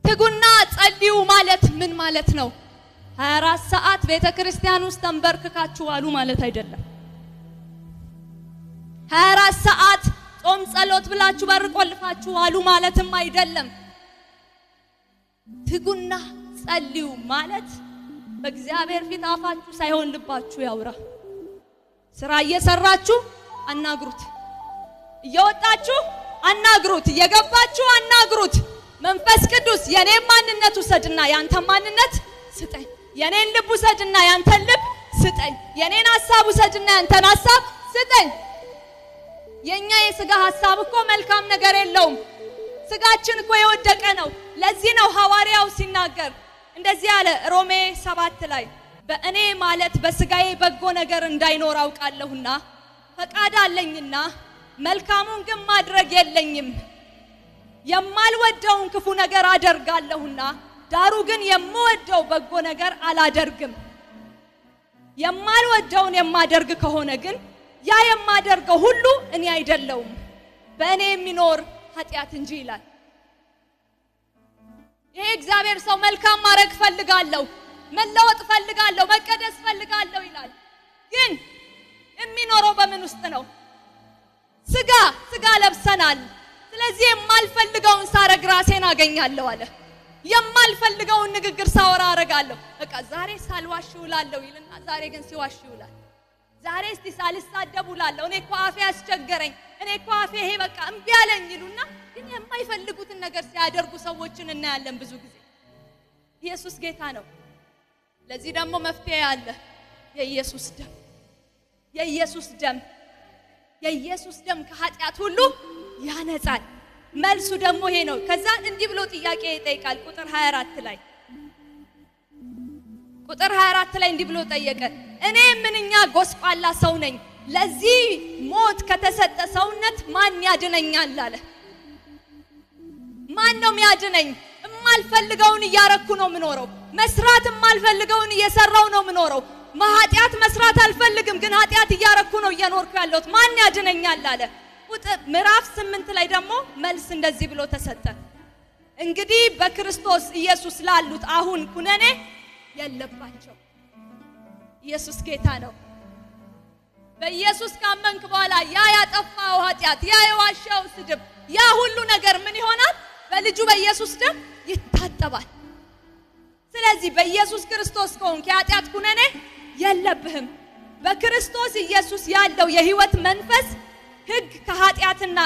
ትጉና ጸልዩ ማለት ምን ማለት ነው? 24 ሰዓት ቤተክርስቲያን ውስጥ ተንበርክካችሁ ዋሉ ማለት አይደለም። 24 ሰዓት ጾም ጸሎት ብላችሁ በር ቆልፋችሁ ዋሉ ማለትም አይደለም። ትጉና ጸልዩ ማለት በእግዚአብሔር ፊት አፋችሁ ሳይሆን ልባችሁ ያውራ። ስራ እየሰራችሁ አናግሩት፣ እየወጣችሁ አናግሩት፣ እየገባችሁ አናግሩት። መንፈስ ቅዱስ የኔን ማንነት ውሰድና ያንተ ማንነት ስጠኝ፣ የኔን ልብ ውሰድና ያንተን ልብ ስጠኝ፣ የኔን ሐሳብ ውሰድና ያንተን ሐሳብ ስጠኝ። የኛ የሥጋ ሐሳብ እኮ መልካም ነገር የለውም። ሥጋችን እኮ የወደቀ ነው። ለዚህ ነው ሐዋርያው ሲናገር እንደዚህ ያለ ሮሜ 7 ላይ በእኔ ማለት በሥጋዬ በጎ ነገር እንዳይኖር አውቃለሁና ፈቃድ አለኝና መልካሙን ግን ማድረግ የለኝም። የማልወደውን ክፉ ነገር አደርጋለሁና ዳሩ ግን የምወደው በጎ ነገር አላደርግም። የማልወደውን የማደርግ ከሆነ ግን ያ የማደርገው ሁሉ እኔ አይደለሁም በእኔ የሚኖር ኃጢአት እንጂ ይላል። ይሄ እግዚአብሔር ሰው መልካም ማድረግ ፈልጋለሁ፣ መለወጥ ፈልጋለሁ፣ መቀደስ ፈልጋለሁ ይላል። ግን የሚኖረው በምን ውስጥ ነው? ሥጋ ለብሰናል። ስለዚህ የማልፈልገውን ሳረግ ራሴን አገኛለሁ አለ። የማልፈልገውን ንግግር ሳወራ አረጋለሁ። በቃ ዛሬ ሳልዋሽ ውላለሁ ይልና ዛሬ ግን ሲዋሽ ይውላል። ዛሬ እስቲ ሳልሳደብ ውላለሁ፣ እኔ እኮ አፌ አስቸገረኝ፣ እኔ እኮ አፌ ይሄ በቃ እምቢ አለኝ ይሉና ግን የማይፈልጉትን ነገር ሲያደርጉ ሰዎችን እናያለን ብዙ ጊዜ። ኢየሱስ ጌታ ነው። ለዚህ ደግሞ መፍትሄ አለ። የኢየሱስ ደም፣ የኢየሱስ ደም፣ የኢየሱስ ደም ከኃጢአት ሁሉ ያነጻል። መልሱ ደግሞ ይሄ ነው። ከዛ እንዲህ ብሎ ጥያቄ ይጠይቃል። ቁጥር 24 ላይ እንዲህ ብሎ ጠየቀ፣ እኔ ምንኛ ጎስቋላ ሰው ነኝ፣ ለዚህ ሞት ከተሰጠ ሰውነት ማን ያድነኛል አለ። ማን ነው የሚያድነኝ? የማልፈልገውን እያረኩ ነው ምኖረው። መስራት የማልፈልገውን እየሰራው ነው ምኖረው። ኃጢአት መስራት አልፈልግም፣ ግን ኃጢአት እያረኩ ነው እየኖርኩ ያለሁት። ማን ያድነኛል አለ። ምዕራፍ 8 ላይ ደግሞ መልስ እንደዚህ ብሎ ተሰጠ፣ እንግዲህ በክርስቶስ ኢየሱስ ላሉት አሁን ኩነኔ የለባቸው። ኢየሱስ ጌታ ነው። በኢየሱስ ካመንክ በኋላ ያ ያጠፋው ኃጢአት፣ ያ የዋሻው ስድብ፣ ያ ሁሉ ነገር ምን ይሆናል? በልጁ በኢየሱስ ደም ይታጠባል። ስለዚህ በኢየሱስ ክርስቶስ ከሆንክ የኃጢአት ኩነኔ የለብህም። በክርስቶስ ኢየሱስ ያለው የሕይወት መንፈስ ሕግ ከኃጢአትና